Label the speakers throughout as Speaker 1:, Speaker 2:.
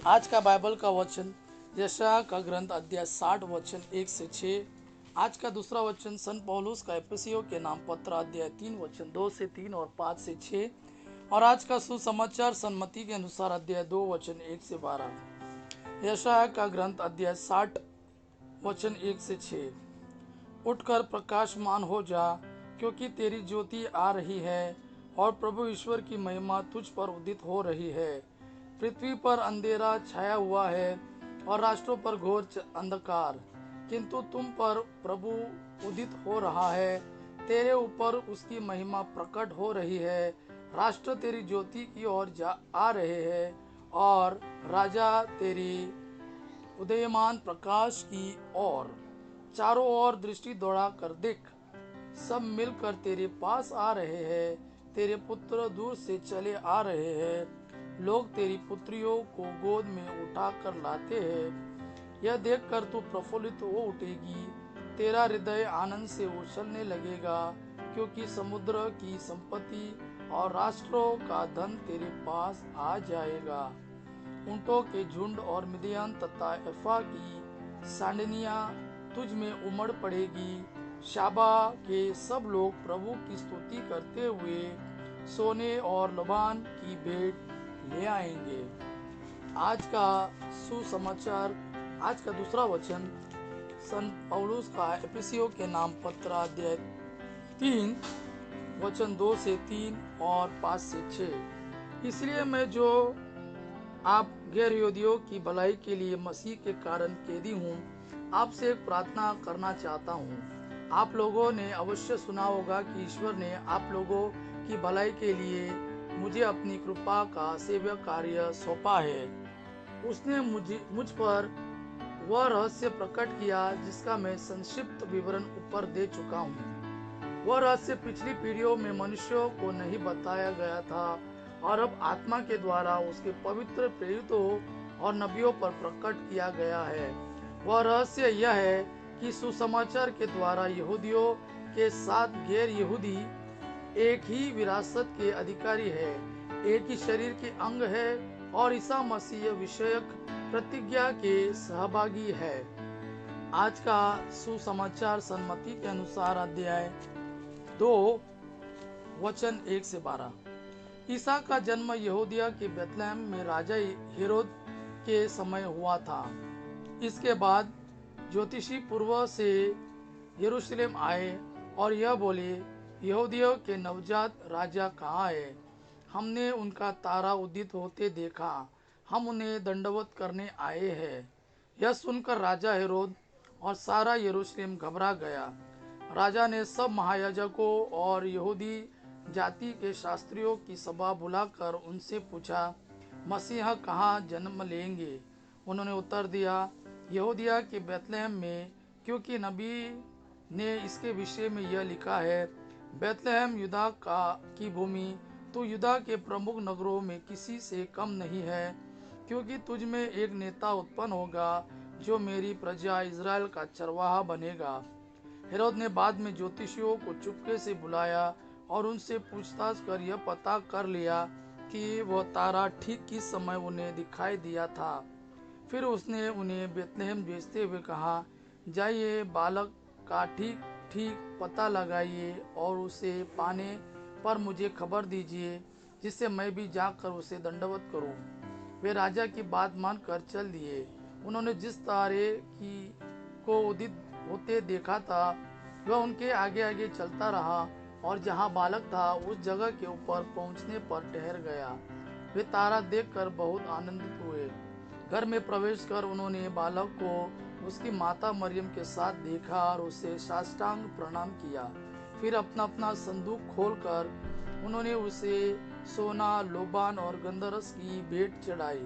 Speaker 1: आज का बाइबल का वचन यशायाह का ग्रंथ अध्याय 60 वचन 1 से 6। आज का दूसरा वचन संत पौलुस का एफिसियों के नाम पत्र अध्याय 3 वचन 2 से 3 और 5 से 6। और आज का सुसमाचार सन्मति के अनुसार अध्याय 2 वचन 1 से 12। यशायाह का ग्रंथ अध्याय 60 वचन 1 से 6। उठकर प्रकाशमान हो जा, क्योंकि तेरी ज्योति आ रही है और प्रभु ईश्वर की महिमा तुझ पर उदित हो रही है। पृथ्वी पर अंधेरा छाया हुआ है और राष्ट्रों पर घोर अंधकार, किंतु तुम पर प्रभु उदित हो रहा है, तेरे ऊपर उसकी महिमा प्रकट हो रही है। राष्ट्र तेरी ज्योति की ओर आ रहे हैं और राजा तेरी उदयमान प्रकाश की ओर। चारों ओर दृष्टि दौड़ा कर देख, सब मिलकर तेरे पास आ रहे हैं। तेरे पुत्र दूर से चले आ रहे हैं, लोग तेरी पुत्रियों को गोद में उठा कर लाते हैं। यह देखकर तू प्रफुल्लित हो उठेगी, तेरा हृदय आनंद से उछलने लगेगा, क्योंकि समुद्र की संपत्ति और राष्ट्रों का धन तेरे पास आ जाएगा। ऊंटों के झुंड और मिदियान तथा एफा की सांडनियां तुझ में उमड़ पड़ेगी। शाबा के सब लोग प्रभु की स्तुति करते हुए सोने और लबान की भेंट ले आएंगे। आज का सुसमाचार, आज का दूसरा वचन संत पौलुस का एफिसियों के नाम पत्र अध्याय 3 वचन 2 से 3 और 5 से 6। इसलिए मैं जो आप गैर यहूदियों की भलाई के लिए मसीह के कारण कैदी हूँ, आपसे एक प्रार्थना करना चाहता हूँ। आप लोगों ने अवश्य सुना होगा कि ईश्वर ने आप लोगों की भलाई के लिए मुझे अपनी कृपा का सेवक कार्य सौंपा है। उसने मुझ पर वह रहस्य प्रकट किया जिसका मैं संक्षिप्त विवरण ऊपर दे चुका हूँ। वह रहस्य पिछली पीढ़ियों में मनुष्यों को नहीं बताया गया था और अब आत्मा के द्वारा उसके पवित्र प्रेरितों और नबियों पर प्रकट किया गया है। वह रहस्य यह है कि सुसमाचार के द्वारा यहूदियों के साथ गैर यहूदी एक ही विरासत के अधिकारी है, एक ही शरीर के अंग है और ईसा मसीह विषयक प्रतिज्ञा के सहभागी है। आज का सुसमाचार सन्मति के अनुसार अध्याय 2 वचन 1 से 12। ईसा का जन्म यहूदिया के बेतलहम में राजा हेरोद के समय हुआ था। इसके बाद ज्योतिषी पूर्व से यरूशलेम आए और यह बोले, यहूदियों के नवजात राजा कहाँ है? हमने उनका तारा उदित होते देखा, हम उन्हें दंडवत करने आए हैं। यह सुनकर राजा हेरोद और सारा यरूशलेम घबरा गया। राजा ने सब महायाजकों और यहूदी जाति के शास्त्रियों की सभा बुलाकर उनसे पूछा, मसीहा कहाँ जन्म लेंगे? उन्होंने उत्तर दिया, यहूदिया के बेतलहम में, क्योंकि नबी ने इसके विषय में यह लिखा है, बेतलहम यूदा की भूमि, तू यूदा के प्रमुख नगरों में किसी से कम नहीं है, क्योंकि तुझ में एक नेता उत्पन्न होगा जो मेरी प्रजा इज़राइल का चरवाहा बनेगा। हेरोद ने बाद में ज्योतिषियों को चुपके से बुलाया और उनसे पूछताछ कर यह पता कर लिया कि वह तारा ठीक किस समय उन्हें दिखाई दिया था। फिर उसने उन्हें बेतलहम भेजते हुए कहा, जाइए बालक का ठीक ठीक पता लगाइए और उसे पाने पर मुझे खबर दीजिए, जिससे मैं भी जाकर उसे दंडवत करूं। वे राजा की बात मानकर चल दिए। उन्होंने जिस तारे को उदित होते देखा था, वह उनके आगे आगे चलता रहा और जहाँ बालक था उस जगह के ऊपर पहुँचने पर ठहर गया। वे तारा देखकर बहुत आनंदित हुए। घर में प्रवेश कर उन्होंने बालक को उसकी माता मरियम के साथ देखा और उसे साष्टांग प्रणाम किया। फिर अपना अपना संदूक खोलकर उन्होंने उसे सोना, लोबान और गंधरस की भेंट चढ़ाई।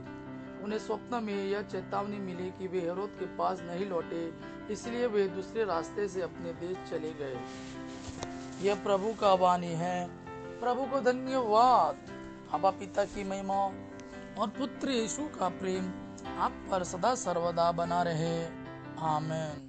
Speaker 1: उन्हें स्वप्न में यह चेतावनी मिली कि वे हेरोद के पास नहीं लौटे, इसलिए वे दूसरे रास्ते से अपने देश चले गए। यह प्रभु का वाणी है। प्रभु को धन्यवाद। अबा पिता की महिमा और पुत्र यीशु का प्रेम आप पर सदा सर्वदा बना रहे। आमीन।